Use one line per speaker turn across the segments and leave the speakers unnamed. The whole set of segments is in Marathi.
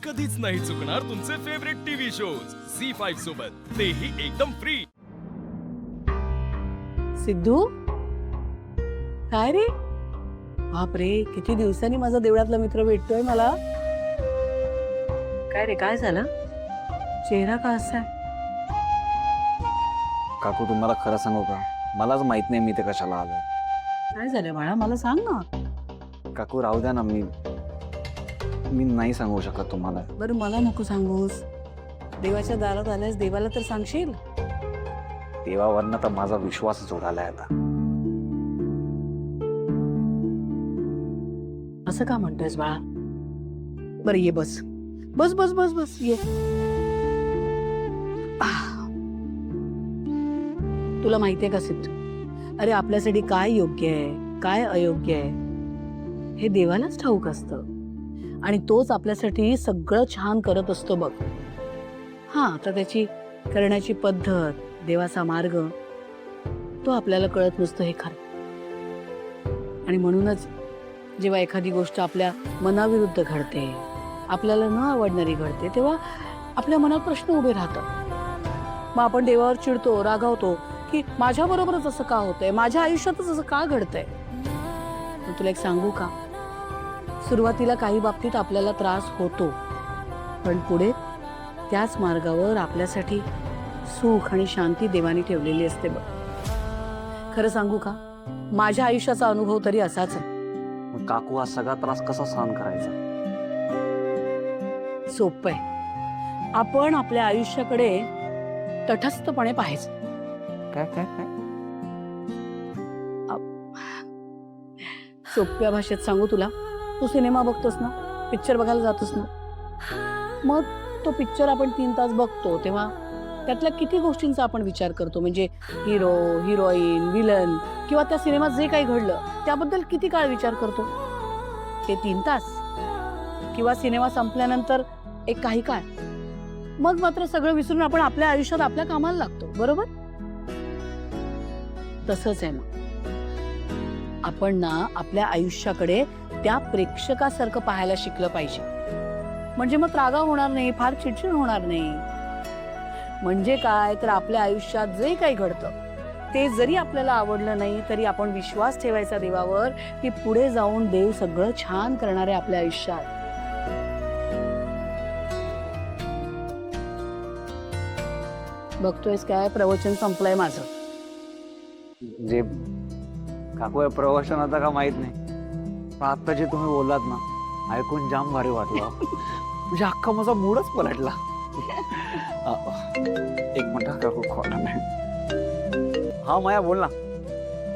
कधीच नाही चुकणार तुमचे फेवरेट टीव्ही शोज झी5 सोबत, तेही एकदम फ्री।
सिद्धू, काय रे? बापरे, किती दिवसांनी माझा देवळातला मित्र भेटतोय मला। काय रे, काय झालं? चेहरा का असा आहे?
काकू तुम्हाला खरं सांगू का, मलाच माहित नाही मी ते कशाला आलोय।
काय झालं बाळा, मला सांग ना।
काकू राहू द्या ना, मी नाही सांगू शकत तुम्हाला।
बरं, मला नको सांगूस। देवाच्या दारात आल्यास देवाला तर सांगशील।
देवावरनं तर माझा विश्वासच उडालाय आता।
असं का म्हणतोयस बाळा? बरं, ये बस बस बस बस बस ये। तुला माहितीये का सिद्धू, अरे आपल्यासाठी काय योग्य आहे काय अयोग्य आहे हे देवालाच ठाऊक असतं, आणि तोच आपल्यासाठी सगळं छान करत असतो बघ। हा, तर त्याची करण्याची पद्धत, देवाचा मार्ग तो आपल्याला कळत नसतो हे खरं। आणि म्हणूनच जेव्हा एखादी गोष्ट आपल्या मनाविरुद्ध घडते, आपल्याला न आवडणारी घडते, तेव्हा आपल्या मनात प्रश्न उभे राहतात। मग आपण देवावर चिडतो, रागावतो की माझ्या बरोबरच असं का होतंय, माझ्या आयुष्यातच असं का घडतंय। तुला एक सांगू का, सुरुवातीला काही बाबतीत आपल्याला त्रास होतो, पण पुढे त्याच मार्गावर आपल्यासाठी सुख आणि शांती देवाने ठेवलेली असते बघ। खरं सांगू का, माझ्या आयुष्याचा अनुभव तरी असाच आहे।
मग काकू हा सगळा त्रास कसा सहन करायचा?
सोपं आहे, आपण आपल्या आयुष्याकडे तटस्थपणे पाहायचं।
काय काय काय?
सोप्या भाषेत सांगू तुला, तू सिनेमा बघतोस ना, पिक्चर बघायला जातोस ना, मग तो पिक्चर आपण 3 तास बघतो तेव्हा त्यातल्या किती गोष्टींचा आपण विचार करतो, म्हणजे हिरो, हिरोईन, विलन किंवा त्या सिनेमात जे काही घडलं त्याबद्दल किती काळ विचार करतो? ते 3 तास किंवा सिनेमा संपल्यानंतर एक काही काळ? मग मात्र सगळं विसरून आपण आपल्या आयुष्यात आपल्या कामाला लागतो, बरोबर? तसंच आहे मग आपण ना आपल्या आयुष्याकडे त्या प्रेक्षकासारखं पाहायला शिकलं पाहिजे, म्हणजे मग रागा होणार नाही, फार चिडचिड होणार नाही। म्हणजे काय तर आपल्या आयुष्यात जे काही घडतं ते जरी आपल्याला आवडलं नाही तरी आपण विश्वास ठेवायचा देवावर की पुढे जाऊन देव सगळं छान करणार आहे आपल्या आयुष्यात। बघतोयस काय, प्रवचन संपलंय माझं।
जे काकू प्रवचन होता का माहित नाही, पण आता जे तुम्ही बोललात ना, ऐकून जाम भारी वाटलं। म्हणजे अख्खा माझा मूडच पलटला। एक मिनिट काकू, खोला नाही। हा माया, बोल ना।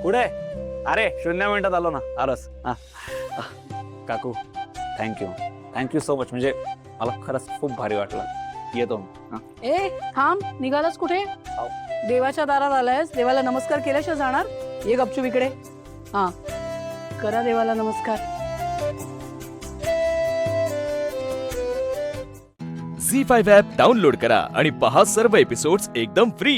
कुठे? अरे 0 मिनिटात आलो ना, आरस। काकू थँक्यू सो मच, म्हणजे मला खरंच खूप भारी वाटलं। येतो।
ए थांब, निघालास कुठे? देवाच्या दारात आलायस, देवाला नमस्कार केल्याशिवाय जाणार? ये गपचूप इकडे। हा, करा देवाला नमस्कार।
झी5 ॲप डाउनलोड करा आणि पहा सर्व एपिसोड्स एकदम फ्री।